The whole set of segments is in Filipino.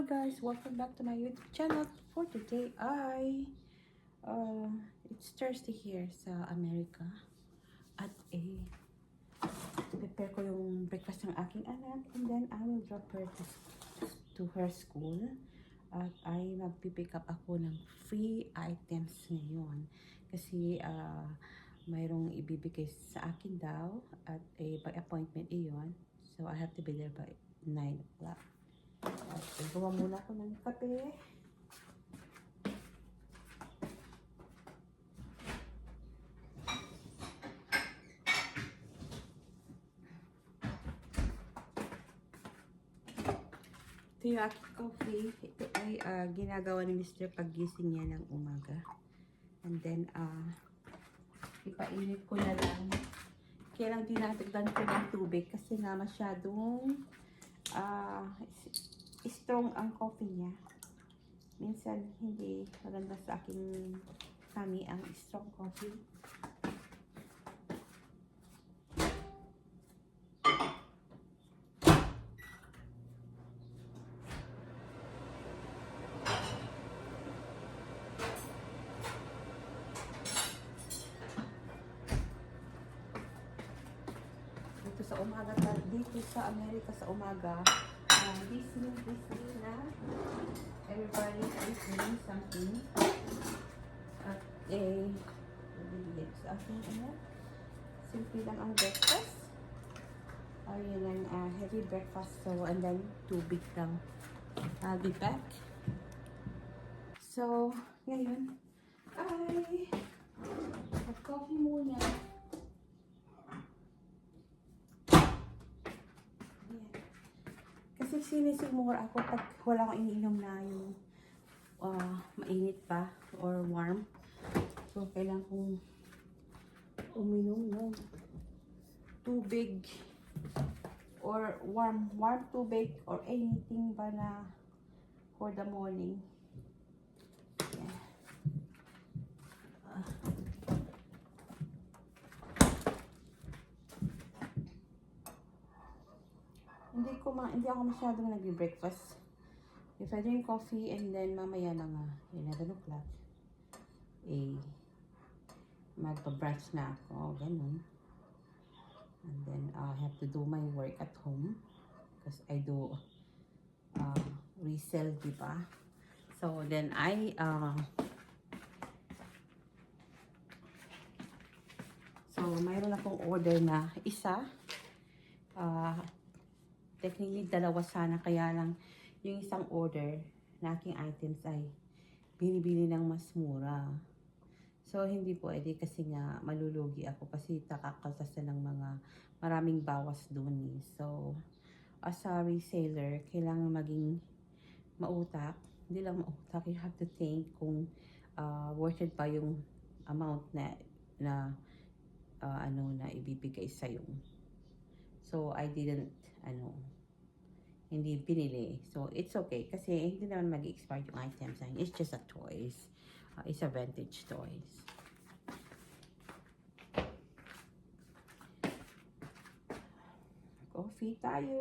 Hello guys, welcome back to my YouTube channel. For today it's Thursday here sa Amerika at prepare ko yung breakfast ng aking anak and then I will drop her to her school at ay magpipick up ako ng free items ngayon kasi mayroong ibibigay sa akin daw at by appointment iyon, so I have to be there by 9 o'clock. At gawa muna ako ng kape. Ito yung aking coffee. Ito ay ginagawa ni Mr. paggising niya ng umaga. And then, ipainit ko na lang. Kailang dinatagdan ko ng tubig kasi nga masyadong strong ang coffee niya. Minsan hindi maganda sa aking tummy ang strong coffee. Dito sa umaga, dito sa Amerika sa umaga, Disney na everybody is doing something. At sa akin simple lang ang breakfast. Yun ang heavy breakfast, so and then tubig lang. I'll be back. So ngayon ay coffee muna. Kasi sinisigmura ako pag wala akong iniinom na yung mainit pa or warm. So, kailangan kong uminom ng tubig or warm tubig or anything ba na for the morning. Yeah. Hindi ako masyadong nagbe-breakfast. If I drink coffee and then mamaya na nga 11 o'clock magpa-brunch na ako, ganun. And then I have to do my work at home because I do resell, diba? So then so mayroon akong order na isa, technically dalawa sana, kaya lang yung isang order na aking items ay binibili ng mas mura. So hindi pwede kasi nga malulugi ako kasi kakakaltasan ng mga maraming bawas doon eh. So as a reseller, kailangan maging mautak. Hindi lang mautak, you have to think kung worth it pa yung amount na ibibigay sa'yo. So I didn't hindi pinili. So, it's okay. Kasi hindi naman mag-expire yung items. It's just a toys. It's a vintage toys. Coffee tayo.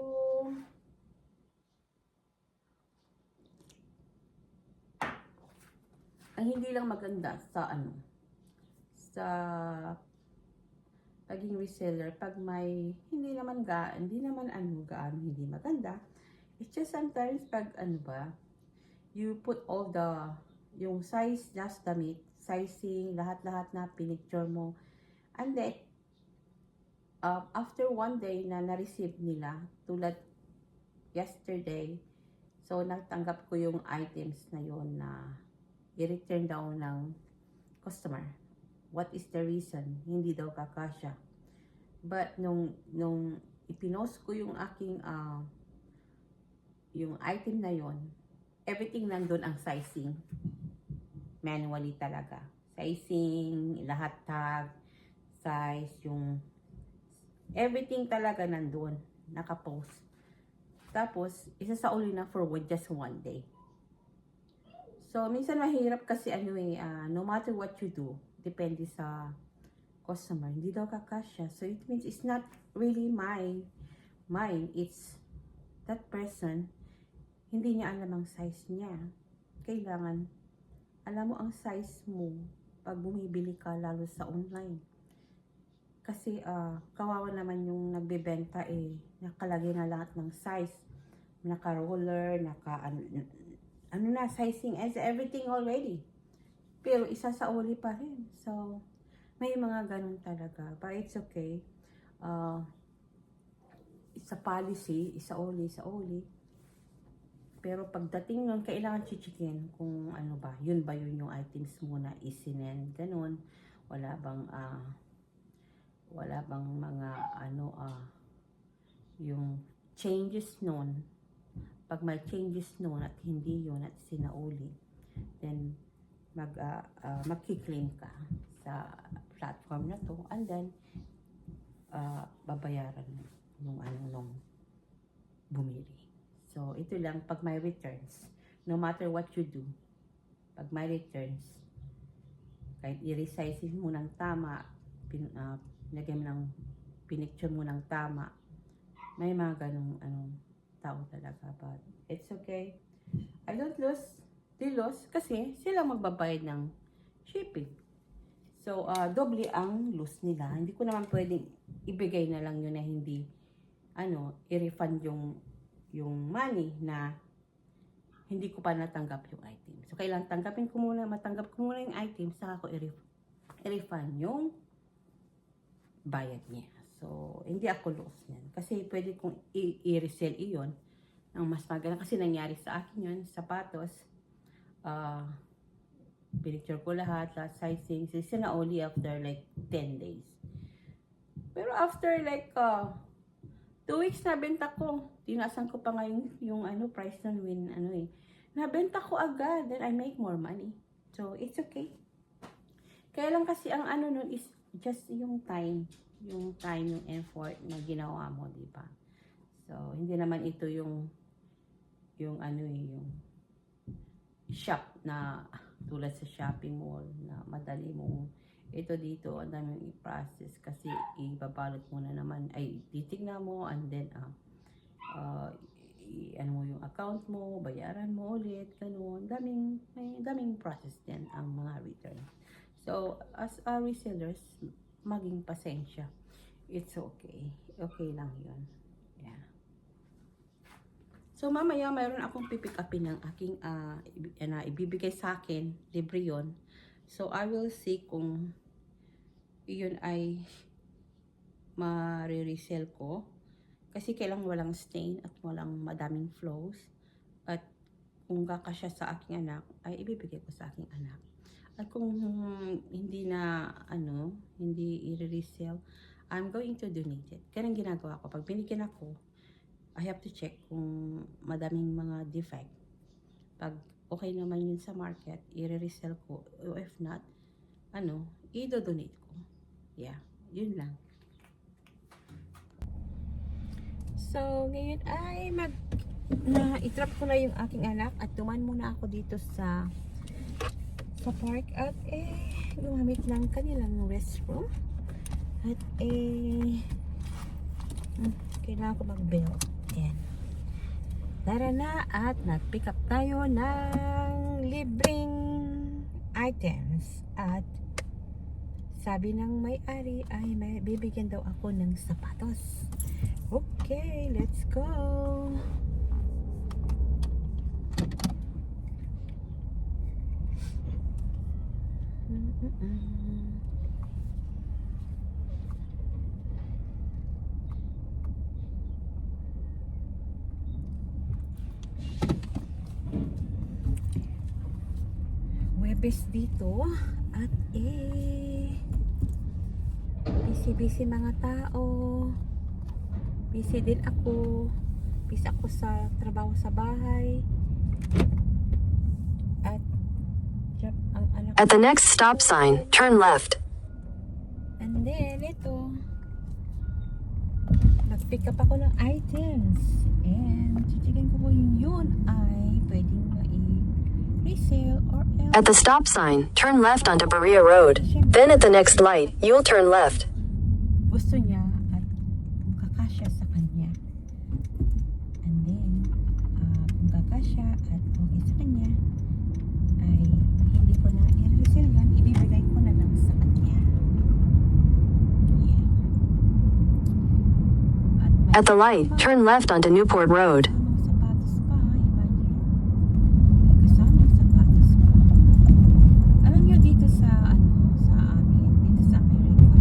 Ang hindi lang maganda sa paging reseller, pag may hindi naman hindi maganda. It's just sometimes pag you put all yung size, just damit, sizing, lahat-lahat na pinicture mo. And then, after one day na na-receive nila, tulad yesterday, so natanggap ko yung items na yon na i-return daw ng customer. What is the reason? Hindi daw kakasya. But nung ipinost ko yung aking yung item na yon, everything nandun ang sizing. Manually talaga. Sizing, lahat tag, size, yung everything talaga nandun. Nakapost. Tapos, isa sa uli na for just one day. So, minsan mahirap kasi no matter what you do, depende sa customer, hindi daw kakasya. So, it means it's not really mine. It's that person hindi niya alam ang size niya. Kailangan, alam mo ang size mo pag bumibili ka lalo sa online. Kasi kawawa naman yung nagbebenta nakalagay na lahat ng size. Naka-roller, ano na, sizing, everything already. Pero isa sa uli pa rin. So, may mga ganun talaga. But it's okay. It's a policy, isa uli. Pero pagdating nun, kailangan chichikin kung ano ba yun yung items mo na isinend. Ganun. Wala bang mga yung changes nun. Pag may changes nun at hindi yun at sinauli, then magki-claim ka sa platform na to, and then babayaran nung bumili. So ito lang, pag may returns, no matter what you do, pag may returns, kahit i-resizing mo ng tama, pinicture mo ng tama, may mga ganong tao talaga. But it's okay. I don't lose. They lose kasi sila magbabayad ng shipping. So, doble ang loss nila. Hindi ko naman pwedeng ibigay na lang yun na hindi, i-refund yung money na hindi ko pa natanggap yung item. So, kailangan matanggap ko muna yung item, saka ko i-refund yung bayad niya. So, hindi ako loss yan. Kasi pwede kong i-resell iyon ng mas maganda. Kasi nangyari sa akin yun, sapatos, pinicture ko lahat sizing, sila only after like 10 days. Pero after like 2 weeks nabenta ko. Tinasan ko pa ngayon yung price ng win nabenta ko agad, then I make more money. So it's okay. Kaya lang kasi ang nun is just yung time, yung effort na ginawa mo, di ba? So hindi naman ito yung yung shop na tulad sa shopping mall na madali mong ito dito, ang dami i-process kasi ibabalot mo na naman, titignan mo, and then mo yung account mo, bayaran mo ulit, ganun. Daming process din ang mga return. So, as a resellers, maging pasensya. It's okay. Okay lang yun. Yeah. So, mamaya mayroon akong pipick upin ng aking ibibigay sa akin. Libre yun. So, I will see kung yun ay ma-resell ko. Kasi kailangan walang stain at walang madaming flows. At kung kakasya sa aking anak, ay ibibigay ko sa aking anak. At kung hindi na, hindi i-resell, I'm going to donate it. Kaya ginagawa ko. Pag binigyan ako, I have to check kung madaming mga defect. Pag okay naman yun sa market, i-resell ko. O if not, i-donate ko. Yeah, yun lang. So, ngayon ay i-drop ko na yung aking anak at tuman muna ako dito sa park at gumamit ng kanilang restroom at kailangan ko mag-bill. Ayan. Tara na at nag-pick up tayo ng libreng items at sabi ng may-ari ay bibigyan daw ako ng sapatos. Okay, let's go. Webes dito at busy mga tao. Busy din ako. Busy ako sa trabaho sa bahay. At ang anak. At the next stop sign, turn left. And then ito, nag-pick up ako ng items. And chichikin ko kung yun ay pwedeng i-resale or else. At the stop sign, turn left onto Berea Road. Then at the next light, you'll turn left. Gusto niya at kung kakasya sa kanya. And then, kung kakasya At the light, turn left onto Newport Road. Kasamang sapatos pa, imagine. May kasamang sapatos pa. Alam nyo dito sa sa amin, dito sa Amerika,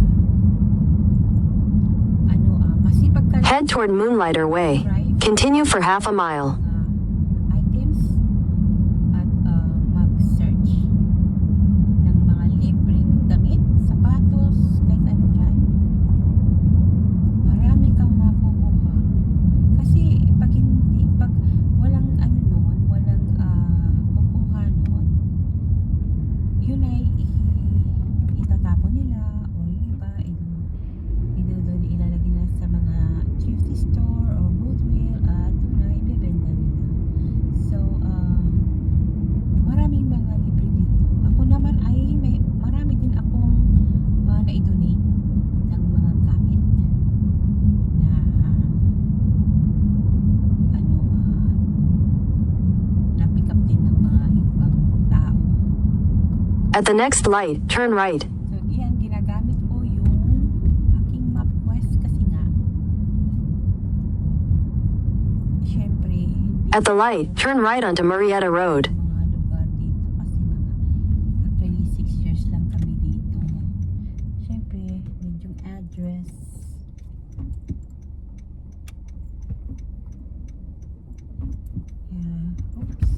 masipag ka Head toward Moonlighter Way. Continue for half a mile. items at mag-search ng mga libreng damit, sapatos, kahit ano dyan. Marami kang makukuha. Kasi pag walang walang kukuha noon, yun ay itatapon nila o yung iba doon ilalagay nila sa mga thrifty store o Goodwill at doon na ibebenta nila. So, maraming mga libre dito. Ako naman ay marami din akong na-donate ng mga gamit na na-pick up din ng mga ibang tao. At the next light, turn right. So, yan, ginagamit ko yung aking MapQuest kasi nga, syempre, hindi At the light, turn right onto Marietta Road. mga lugar dito kasi actually 6 years lang kami dito. Syempre, yung address. Yeah. Oops.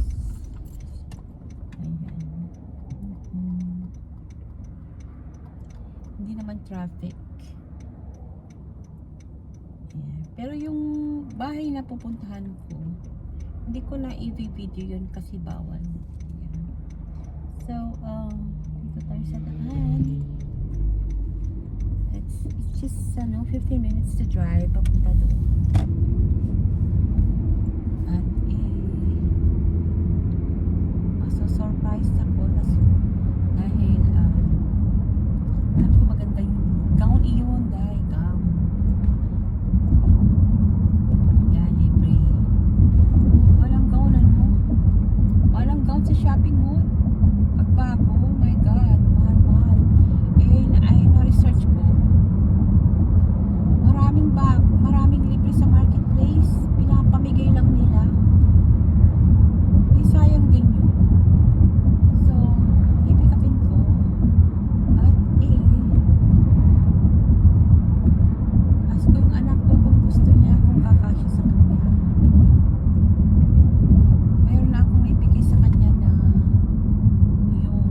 Ayan. Hindi naman traffic. Ayan. Pero yung bahay na pupuntahan ko, hindi ko na i-video yun kasi bawal. Ayan. So, dito tayo sa daan. It's just 15 minutes to drive papunta doon. At maso-surprise ako dahil alam ko maganda yung gown iyon dahil gown. Yan, libre. Walang gown walang gown sa shopping mall. Pagbago, oh my god, mahal. Na-research ko. Maraming libre sa marketplace. Pinapamigay lang nila. Sayang din yun. So, ipikapin ko. At ask ko yung anak ko kung gusto niya, kung kakasya sa kanya. Mayroon na akong naibigay sa kanya na yung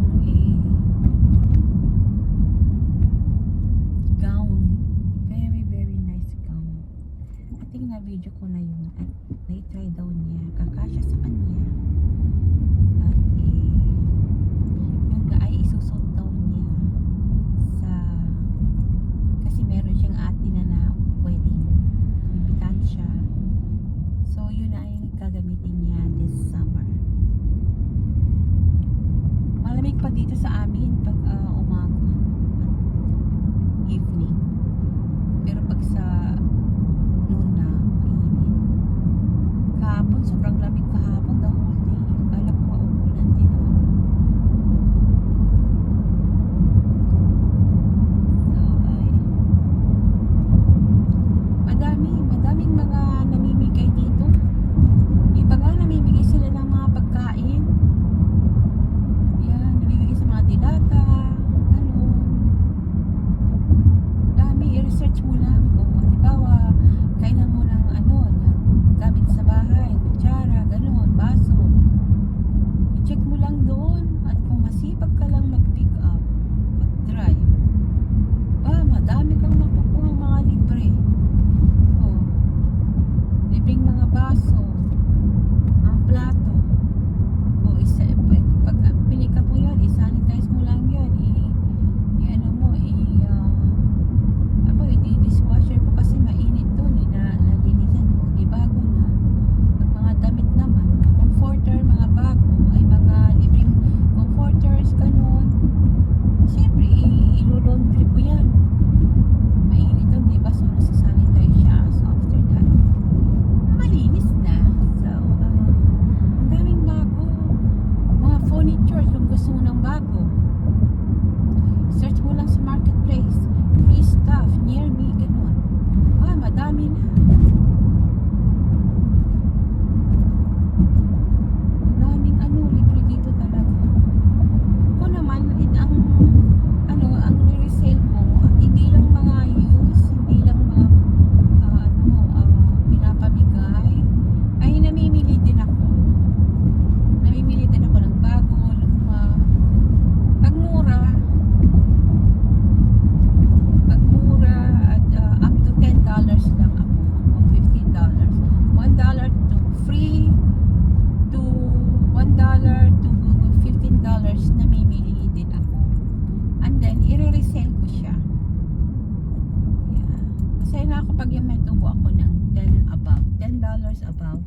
$10 above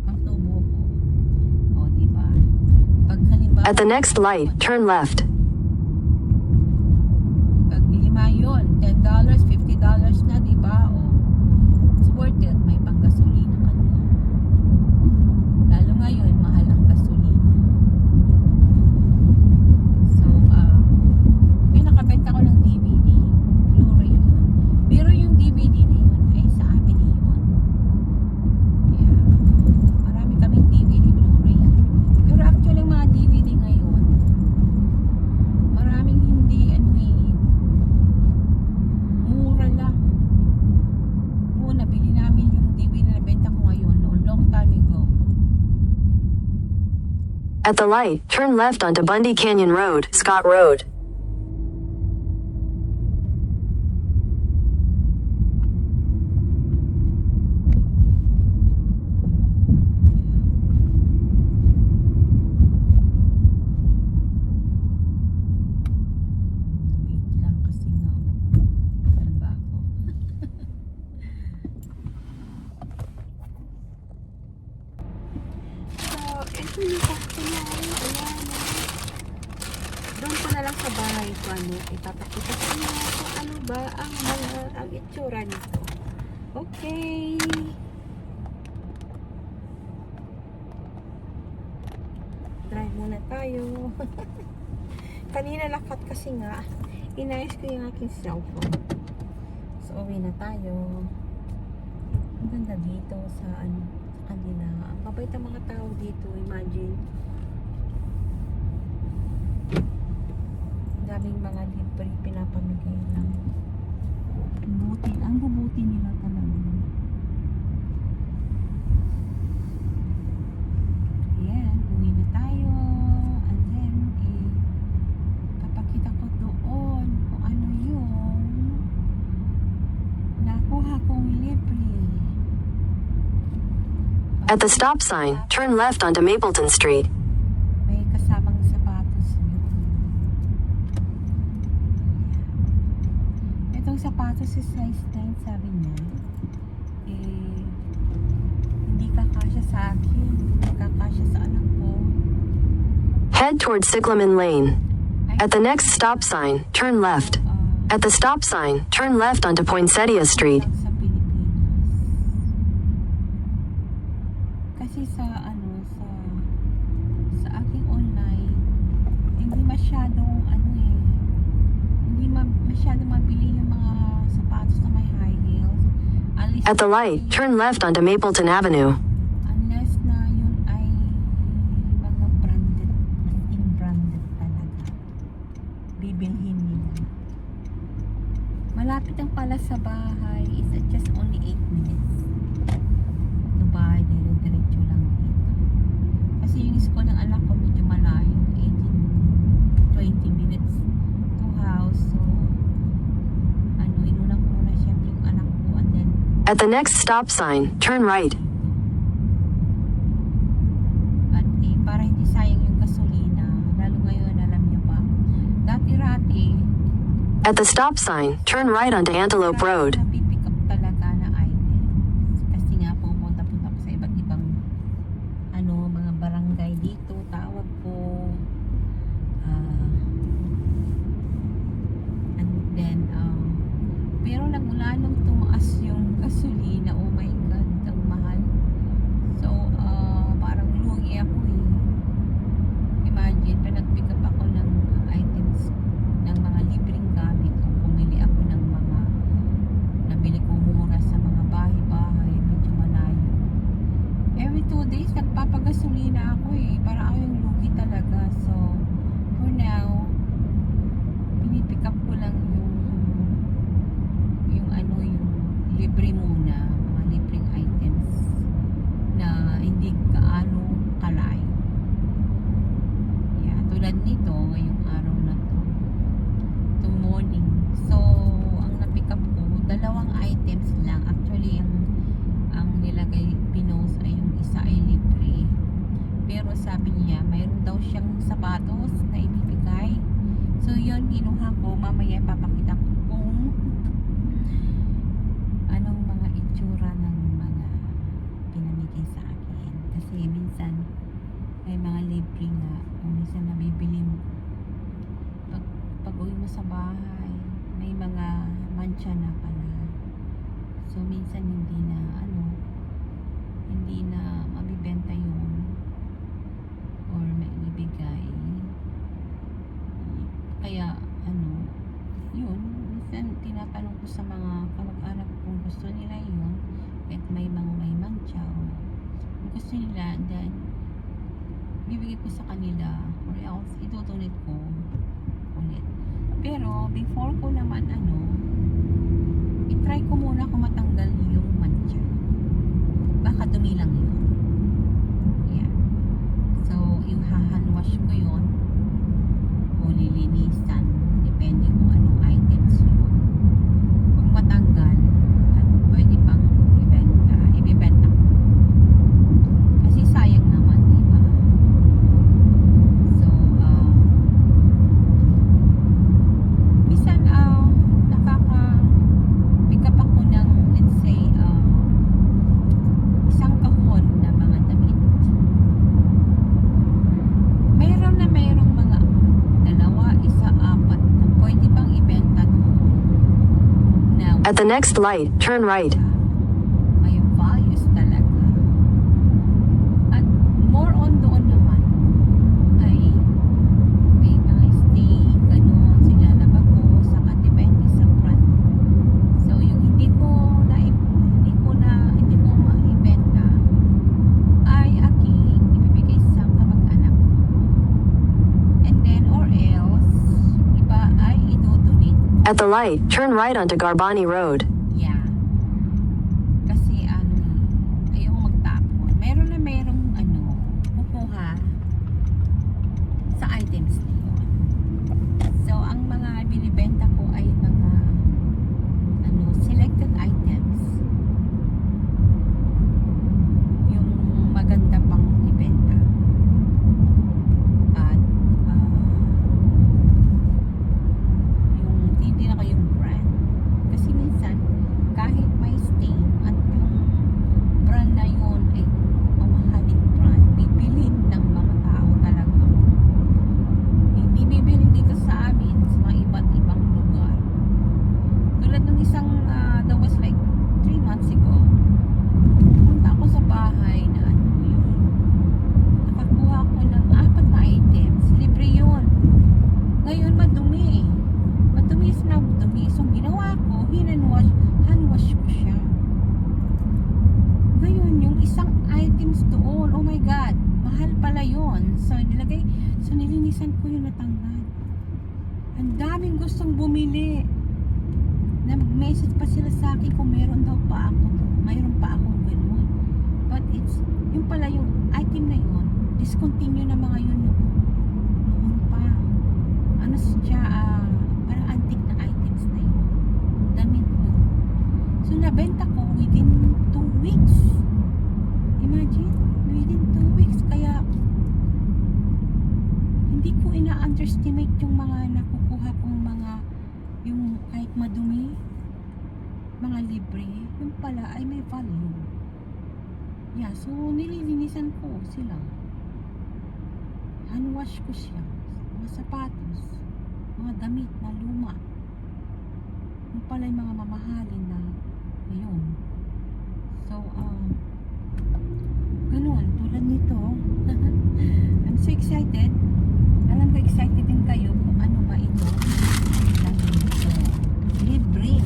ang tubo ko. O, diba? Pag halimbawa, At the next light, turn left. pag lima yun, $10, $50 na, diba? O, it's worth it. May panggasolina ka na. Lalo ngayon, mahal ang gasolina. So, yung nakabenta ko ng DVD, Blu-ray yun. Pero yung DVD na yun ay sa amin yun. Yeah. Marami kaming DVD, Blu-ray. Pero actually, mga DVD ngayon, maraming hindi, mura lang. Noon, nabili namin yung DVD na nabenta ko ngayon, noon, long time ago. At the light, turn left onto Bundy Canyon Road, Scott Road. Wait lang kasi nga, parang bago. So, ito na kasi na, doon ko na lang sa bahay ko, ipapakita ko na kung ano ba ang itsura nito. Okay. Drive muna tayo. Kanina lakat kasi nga, inayos ko yung aking cellphone. So, uwi na tayo. Ang ganda dito sa kanila. Ang babait ang mga tao dito, imagine. Daming mga libre pinapamigay lang. Ang bubuti nila talaga. Ayan, uwi na tayo. And then, papakita ko doon kung ano yung nakuha kong libre. At the stop sign, turn left onto Mapleton Street. May kasamang sapatos yun. Itong sapatos is size 9, sabi niya. Hindi kakasya sa akin. Hindi kakasya sa anak ko. Head towards Cyclamen Lane. At the next stop sign, turn left. At the stop sign, turn left onto Poinsettia Street. Sa Pilipinas. Kasi sa aking online, hindi masyadong hindi masyadong mabili yung mga sapatos na may high heels. At the light, turn left onto Mapleton Avenue. Unless na yun ay mga branded, as in branded talaga. Bibilhin nila. Malapit ang pala sa bahay. It's just only 8 minutes. Ito bahay, diretso lang dito. Kasi yung school ng anak ko medyo malayo. 20 minutes to house. So, inuna ko muna syempre yung anak ko. And then, At the next stop sign, turn right. at para hindi sayang yung gasolina. Lalo ngayon, alam niyo ba? Dati-rati, At the stop sign, turn right onto Antelope Road. napipick up talaga na items. Kasi nga pumunta ko sa iba't ibang mga barangay dito, tawag ko. And then, pero nagmula nung tumaas yung gasolina, oh my God, ang mahal. So, parang lugi ako Imagine, pa nag-pick up ako ng items, ng mga libreng gamit, o pumili ako ng mga nabili ko mura sa mga bahay-bahay, medyo malayo. Every 2 days, nagpapagasolina ako para ako yung lugi talaga. So, for now, pinipick up ko lang yung libre muna, mga libreng items na hindi kaano kalayo. Yeah, tulad nito, ngayong araw na to morning. So, ang na-pick up ko, 2 items lang. Actually, ang nilagay, pinost ay yung isa ay libre. Pero sabi niya, mayroon daw siyang sapatos na ibibigay. So, yun, kinuha ko. Mamaya papakita ko kung anong mga itsura ng mga binibigay sa akin. Kasi minsan, may mga libre nga, o minsan nabibili mo. Pag uwi mo sa bahay, may mga mancha na pala. So, minsan hindi na mabibenta yun or may ibigay. Kaya, yun, minsan tinatanong ko sa mga kamag-anak kung gusto nila yun, kahit may mancha o kung gusto nila, then bibigay ko sa kanila or else idodonate ko ulit. Pero before ko naman i-try ko muna kung matanggal yung mancha. Baka dumi lang yun. Yeah. So, yung hand wash ko yun o lilinisan, depende kung anong items yun. Kung matanggal at pwede pang ibibenta ko. Kasi sayang naman, diba? So, minsan nakaka-pick up ako ng, let's say, isang kahon na mga damit. Mayroong mga dalawa, isa, apat na pwede pang ibenta doon. Now, At the next light, turn right. may values talaga. At more on doon naman ay may mga stain, ganun, silalaba ko, saka depende sa brand. So, yung hindi ko maibenta ay aking ibibigay sa kamag-anak ko. And then, or else, iba ay idodonate. At the light, turn right onto Garbani Road. Yeah. Kasi ayoko magtapon. Merong kukuha sa items na yun. So, ang mga binibenta ko ay mga selected items. Yung maganda pang ibenta. At yung hindi na kayong brand. Kasi minsan, kahit may stain at yung brand na yun ay mamahaling brand, bibilin ng mga tao talaga. Hindi bibilin dito sa amin sa mga iba't ibang lugar. Tulad ng isang, that was like 3 months ago, punta ako sa bahay na yung nakakuha ko ng 4 na items, libre yun. Ngayon madumi. Madumi is na madumi. So ginawa ko, hand wash ko siya. Ngayon yung isang items doon, oh my god, mahal pala yun. So nilinisan ko yung natanggal. Ang daming gustong bumili. Nag-message pa sila sa akin kung mayroon pa akong ganun. But yung pala yung item na yun, discontinue na mga yun noon pa. Siya, parang antique na items na yun. Damit yun. So, nabenta ko within 2 weeks. Imagine, within 2 weeks. Kaya, hindi ko ina-underestimate yung mga nakukuha kong yung kahit madumi, mga libre, yung pala ay may value. Yeah, so nililinisan ko sila. Hand wash ko siya. Mga sapatos, mga damit na luma. Yung pala yung mga mamahalin na ngayon. So, ganun, tulad nito. I'm so excited. Alam ko excited din kayo kung ano ba ito. Libre.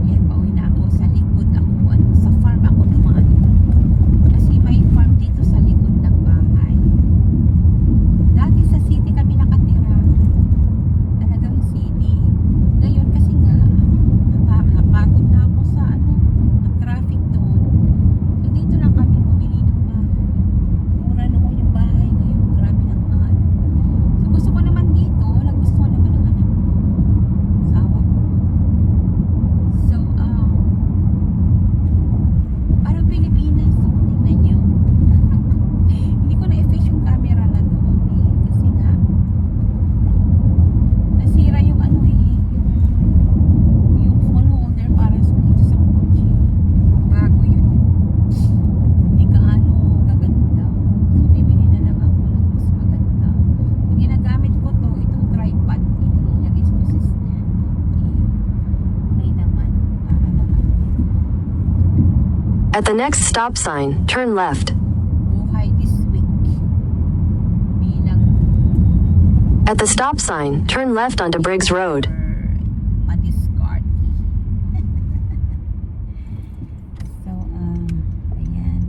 Yan, pauwi na ako sa likod ako. Sa farm ako dumaan. Kasi may farm dito sa likod ng bahay. Dati sa city kami nakatira. Talagang city. Ngayon kasi nga, napagod na ako sa traffic doon. So dito lang kami bumili ng bahay. At the next stop sign, turn left. Buhay this week. Bilang At the stop sign, turn left onto Briggs Road. ma-discard. So, ayan.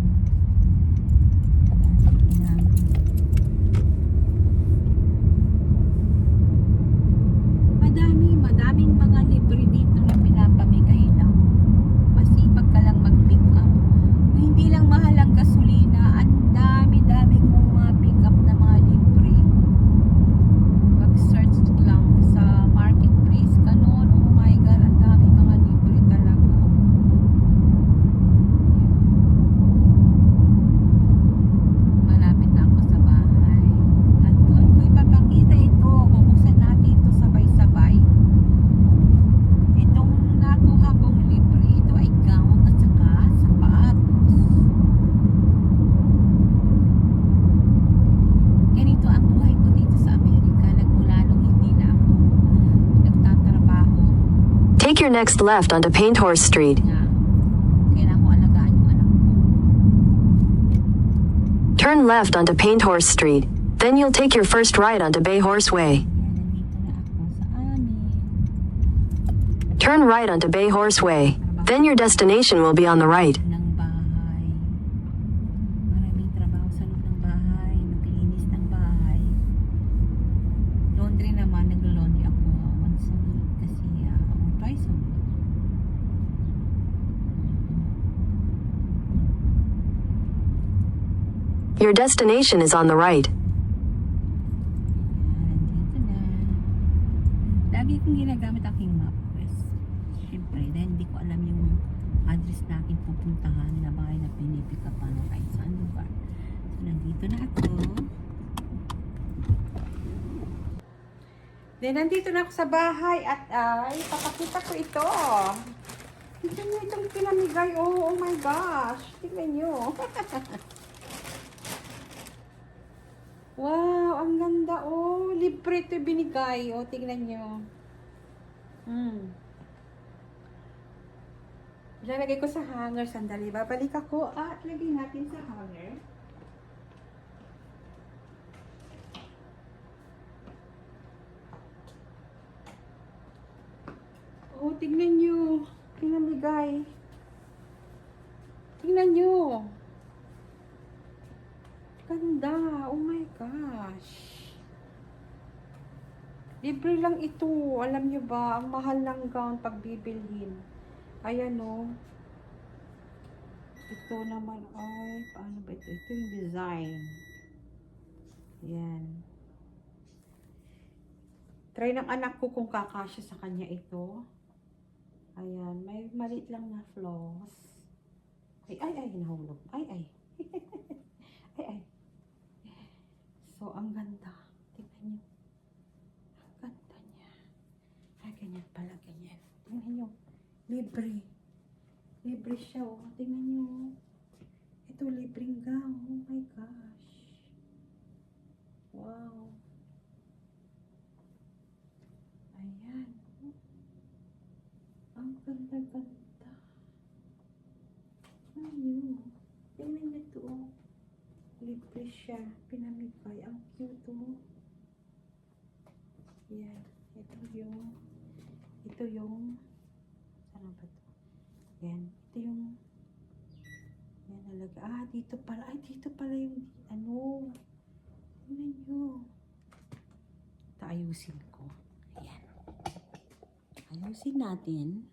Madaming mga libre dito na pinapamigay lang. Masipag ka lang mag-pick up. Kung hindi lang mahal ang gasolina, ang dami mong mga pick up na mga libre. Mag-search lang sa marketplace. Ganun, oh my God, ang dami mga libre talaga. Malapit na ako sa bahay. At doon ko ipapakita ito. Bubuksan natin ito sabay-sabay. Itong nakuha kong libre, ito ay gown at saka sapatos. Ganito ang buhay ko dito sa Amerika. Nagmula nung hindi na ako nagtatrabaho. Take your next left onto Painthorse Street. Na kailangan ko alagaan yung anak ko. Turn left onto Painthorse Street. Then you'll take your first right onto Bay Horse Way. Yan, nandito na ako sa amin. Turn right onto Bay Horse Way. Then your destination will be on the right. Ng bahay. Maraming trabaho sa loob ng bahay. Maglinis ng bahay. Laundry naman, naglo-laundry ako once a week kasi or twice a week. Your destination is on the right. Ayan, nandito na. Lagi kong ginagamit aking map quest. Siyempre, dahil hindi ko alam yung address na aking pupuntahan na bahay na pinipick up ano kahit saan lugar. So, nandito na ako. Then, nandito na ako sa bahay at papakita ko ito. Tignan nyo itong pinamigay. Oh my gosh. Tignan nyo. Wow, ang ganda. Oh, libre ito binigay. Oh, tignan nyo. Ilalagay ko sa hanger. Sandali. Babalik ako at lagay natin sa hanger. Oh, tignan nyo. Pinamigay. Tignan nyo. Ganda. Oh my gosh. Libre lang ito. Alam nyo ba, ang mahal ng gown pag bibilhin. Ayan o. Ito naman ay, paano ba ito? Ito yung design. Ayan. Try ng anak ko kung kakasya sa kanya ito. Ayan. May maliit lang na flaws. Ay, nahulog. Ay. Ay. So, ang ganda. Tingnan nyo. Ang ganda niya. Ay, ganyan pala, ganyan. Tingnan nyo. Libre. Libre siya, oh. Tingnan nyo. Ito, libreng gown. Oh my gosh. Wow. Ayan. Ang ganda-ganda. Ayun. Tingnan nyo ito, oh. Libre siya. Pinamigay. Ang cute, oh. Yan. Ito yung saan ba ito? Yan. Ito yung yan nalaga. Dito pala. Ay, dito pala yung ano. Tingnan nyo. Ito, ayusin ko. Ayan. Ayusin natin.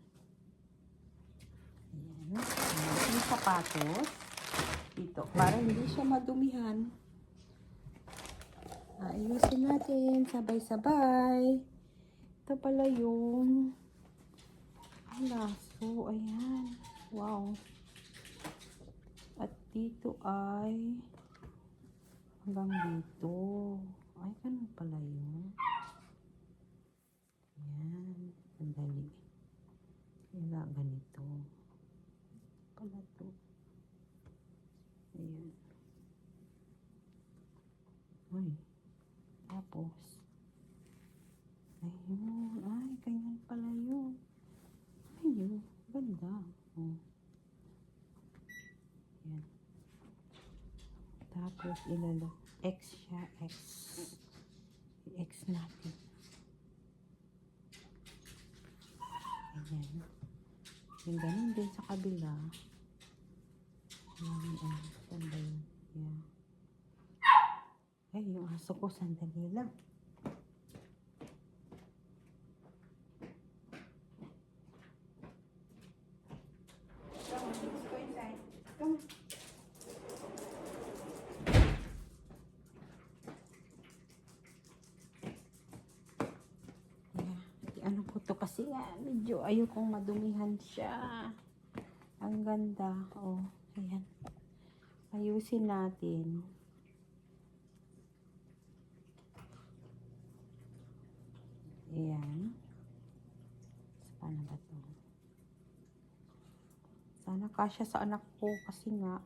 Ayan. Ayan yung sapatos. Dito, para hindi siya madumihan. Ayusin natin, sabay-sabay. Ito pala yung laso, ayan. Wow. At dito ay hanggang dito. Ay, ganun pala yun. Ayan, sandali. Kaya ganito. Pala to. Ayan. Ay. Tapos. Ayun. Ay, ganyan pala yun. Ayun. Ganda. Oh. Tapos, ilalo. X siya. X. X natin. Ayan. Yung ganun din sa kabila. Saan ba yun? Yeah. Ay, yung aso ko, sandali lang. Ano ko to kasi medyo ayokong madumihan siya. Ang ganda. Oh, ayan. Ayusin natin. Ayan. Paano ba to? Sana kasya sa anak ko kasi nga.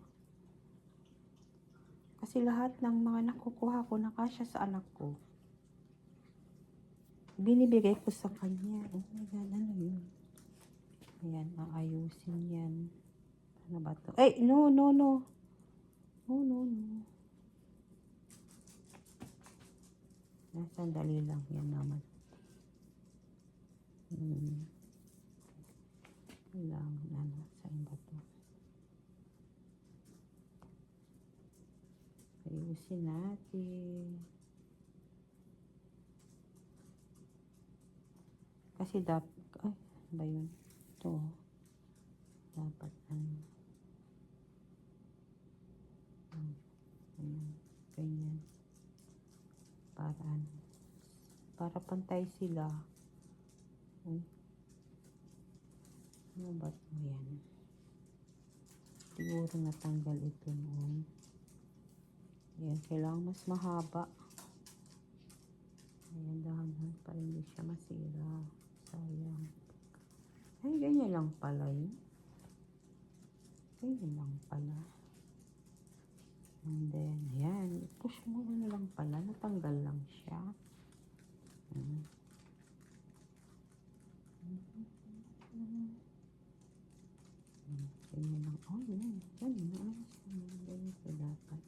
Kasi lahat ng mga nakukuha ko nakasya sa anak ko. Binibigay ko sa kanya. Oh my God, ano yun? Ayan, aayusin yan. Ano ba to? Ay, no. No. Sandali lang. Yan naman. Kailangan, ano, saan ba to? Ayusin natin. Kasi dapat, ay, ba yun? Ito. Dapat, ano. Ayan, ganyan. Para, ano. Para pantay sila. Ano ba ito? Ayan. Siguro natanggal ito noon. Ayan, kailangan mas mahaba. Ayan, dahan-dahan para hindi siya masira. Sayang. Ay, ganyan lang pala yun. Ganyan lang pala. And then, ayan. Push mo na lang pala. Natanggal lang siya. Ganyan lang. Oh, yan. Ganyan. Ganito dapat.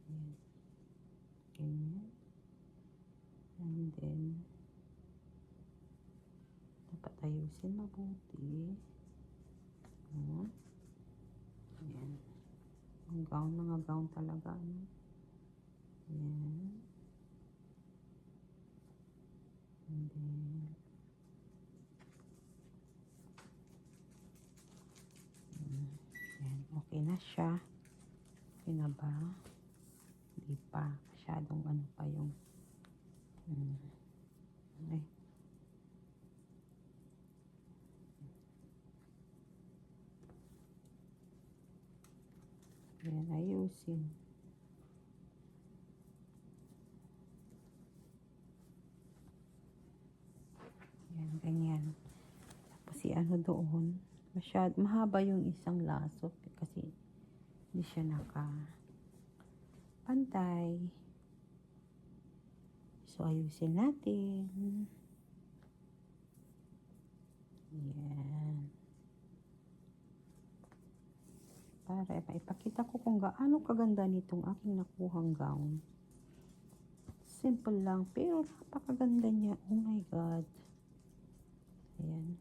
Ayan. Ganyan. And then, dapat ayusin mabuti. Ayan. Ang gown, mga gown talaga. Ano? Ayan. And then, ayan. Okay na siya. Okay na ba? Hindi pa. Masyadong ano pa yung ay. Ayan, ayusin. Ayan, ganyan. Tapos si ano doon, mahaba yung isang laso kasi hindi siya pantay. So, ayusin natin. Ayan. Para maipakita ko kung gaano kaganda nitong aking nakuhang gown. Simple lang, pero napakaganda niya. Oh my God. Ayan.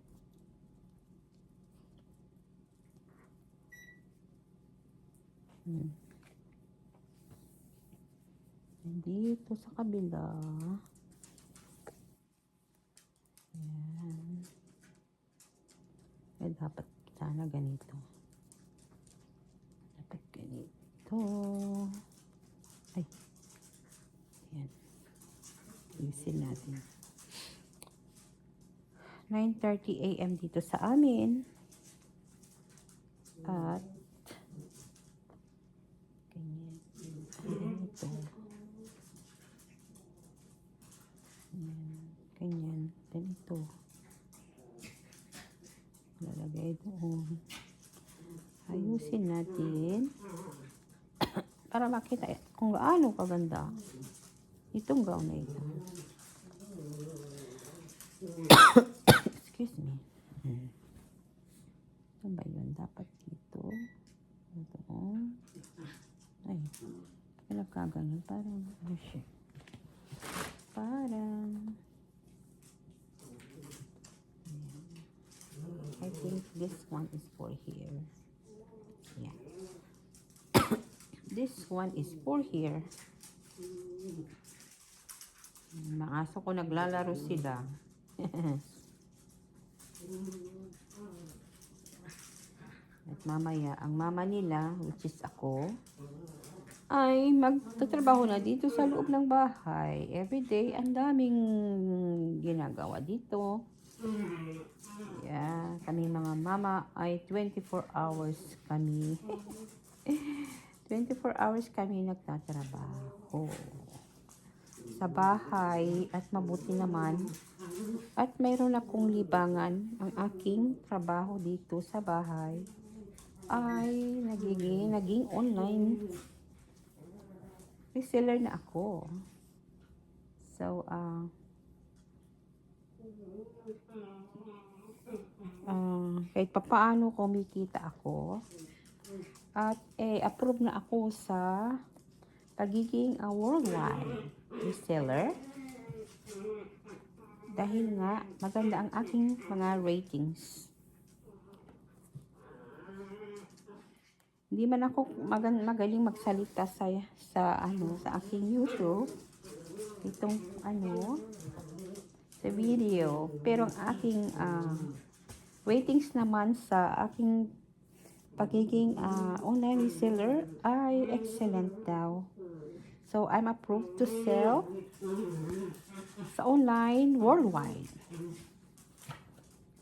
Dito sa kabila. Ayan. Eh, dapat sana ganito. Dapat ganito. Ay. Ayan. Ayusin natin. 9:30 AM dito sa amin. At ganyan. Ganito. Ganyan. Ganito. Lalagay doon. Ayusin natin. Para makita kung gaano kaganda itong gown na ito. Excuse me. Ito ba yun? Dapat dito. Ito. Ay. nagkaganon? Parang, ano siya? Parang, I think this one is for here. Yeah. This one is for here. Mga aso ko naglalaro sila. At mamaya, ang mama nila, which is ako, ay magtatrabaho na dito sa loob ng bahay. Everyday, ang daming ginagawa dito. Yeah, kami mga mama ay 24 hours kami. 24 hours kami nagtatrabaho sa bahay at mabuti naman at mayroon akong libangan. Ang aking trabaho dito sa bahay ay naging online reseller na ako. So, kahit papaano kumikita ako at approve na ako sa pagiging worldwide reseller dahil nga maganda ang aking mga ratings. Hindi man ako magaling magsalita sa aking YouTube itong sa video, pero ang aking ratings naman sa aking pagiging online reseller ay excellent daw. So, I'm approved to sell sa online worldwide.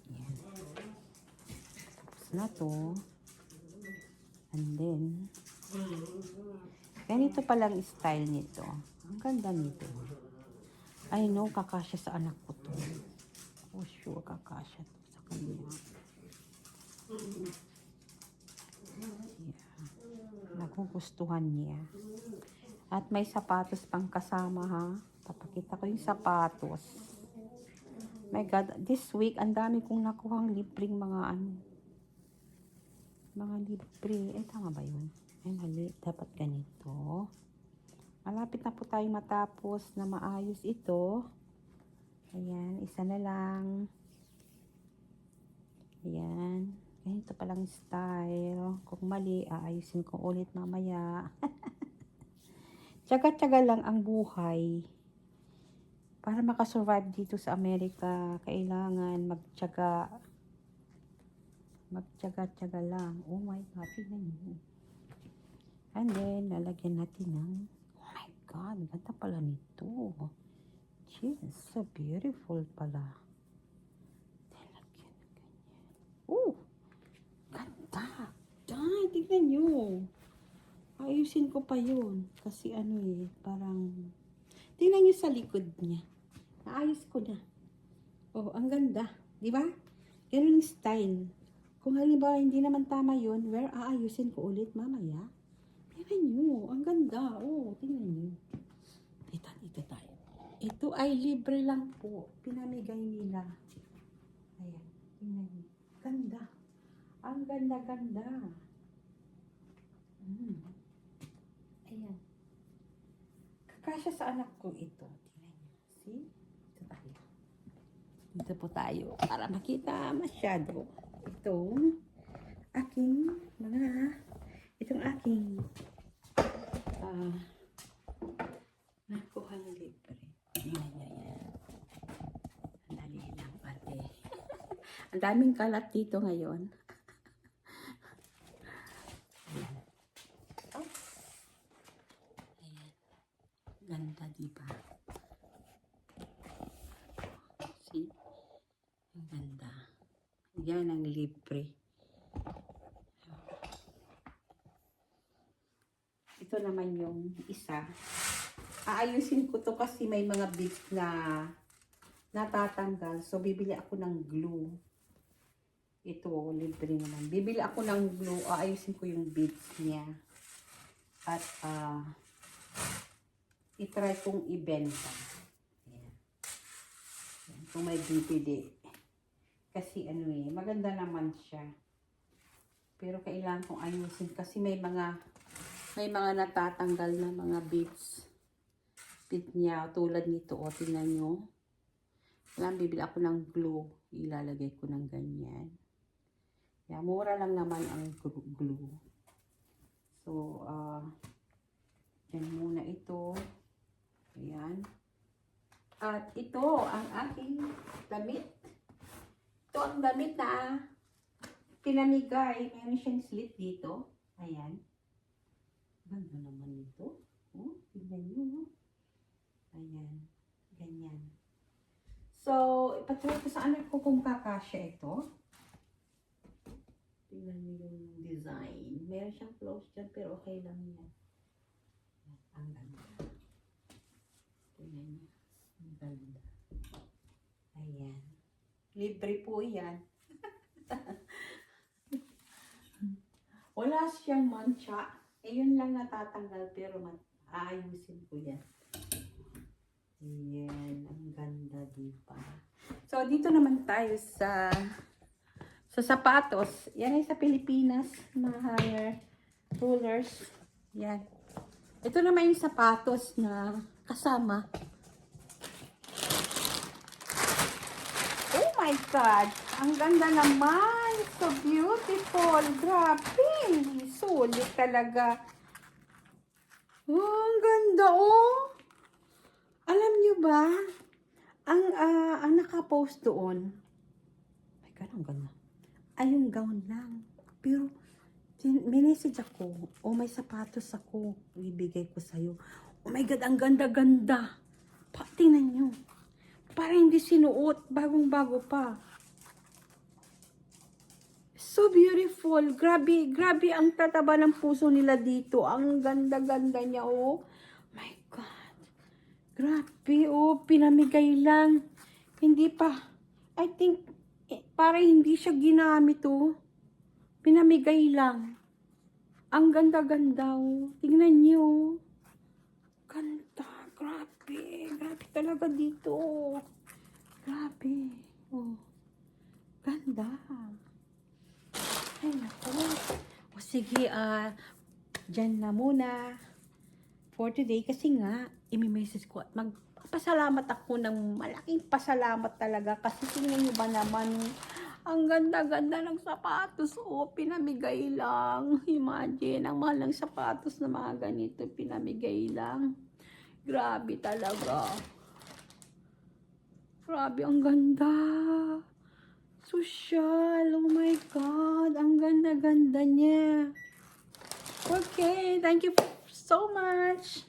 Yan. Tapos na to. And then, ganito palang style nito. Ang ganda nito. I know, kakasya sa anak ko to. Oh, sure, kakasya to sa kanya. Yeah. Nagugustuhan niya. At may sapatos pang kasama, ha. Papakita ko yung sapatos. My God, this week, ang dami kong nakuhang libreng mga libre. Tama ba yun? Mali. Dapat ganito. Malapit na po tayong matapos na maayos ito. Ayan, isa na lang. Ayan. Ganito palang style. Kung mali, aayusin ko ulit mamaya. Tsaga-tsaga lang ang buhay. Para makasurvive dito sa Amerika, kailangan magtsaga. Magtsaga-tsaga lang. Oh my God, tignan nyo. And then, lalagyan natin ng, oh my God, ganda pala nito. Jeez, so beautiful pala. Lalagyan ng ganyan. Oh, ganda. Ay, tignan nyo. Ayusin ko pa yun. Kasi parang, tingnan nyo sa likod niya. Naayos ko na. Oh, ang ganda. Di ba? Ganun yung style. Kung halimbawa hindi naman tama yun, aayusin ko ulit mamaya. Tingnan nyo. Ang ganda. Oh, tingnan nyo. Ito tayo. Ito ay libre lang po. Pinamigay nila. Ayan. Tingnan nyo. Ganda. Ang ganda-ganda. Ayan. Kakasya sa anak ko ito. Tingnan nyo. See? Ito tayo. Dito po tayo. Para makita masyado. Itong aking nakuhang libre. Tingnan nyo yan. Ang dali lang pati. Ang daming kalat dito ngayon. Ganda, diba? See? Ang ganda. Yan ang libre. Ito naman yung isa. Aayusin ko to kasi may mga bits na natatanggal. So, bibili ako ng glue. Ito, libre naman. Bibili ako ng glue. Aayusin ko yung bits niya. At, itry kong ibenta. Ayan. Ayan. Kung may bibili. Kasi maganda naman siya. Pero kailangan kong ayusin kasi may mga May mga natatanggal na mga bits. Bit niya, tulad nito. O, tingnan nyo. Alam, bibili ako ng glue. Ilalagay ko ng ganyan. Yeah, mura lang naman ang glue. So, yan muna ito. Ayan. At ito ang aking damit. Ito ang damit na pinamigay. Mayroon siyang slit dito. Ayan. Ganda naman ito. Oh, tignan nyo. No? Ayan. Ganyan. So, ipatry ko sa anak ko kung kakasya ito. Tingnan nyo yung design. Meron siyang close dyan, pero okay lang yan. Ang ganda. Tingnan nyo. Ang ganda. Ayan. Libre po yan. Wala siyang mancha. Eh, yun lang natatanggal, pero aayusin ko yan. Ayan. Ang ganda, diba? So, dito naman tayo sa sapatos. Yan ay sa Pilipinas, mga higher rulers. Yan. Ito naman yung sapatos na kasama. Oh my God! Ang ganda naman! So beautiful! Grabe! Sulit talaga. Oh, ang ganda oh! Alam nyo ba? Ang nakapost doon. My God, ang ganda. Ay, yung gown lang. Pero, may message ako. Oh, may sapatos ako. Ibigay ko sa'yo. Oh my God, ang ganda-ganda. Tingnan nyo. Parang hindi sinuot. Bagong-bago pa. So beautiful. Grabe, grabe ang tataba ng puso nila dito. Ang ganda-ganda niya, oh. My God. Grabe, oh. Pinamigay lang. Hindi pa. I think, parang hindi siya ginamit, oh. Pinamigay lang. Ang ganda-ganda, oh. Tingnan niyo, oh. Ganda. Grabe. Grabe talaga dito, oh. Grabe. Oh. Ganda. Ay, naku. O sige, dyan na muna for today. Kasi nga, imi-message ko at magpapasalamat ako ng malaking pasalamat talaga. Kasi tingnan nyo ba naman, ang ganda-ganda ng sapatos. O, pinamigay lang. Imagine, ang mahal ng sapatos na mga ganito, pinamigay lang. Grabe talaga. Grabe, ang ganda. Social. Oh my God. Ang ganda-ganda niya. Okay. Thank you so much.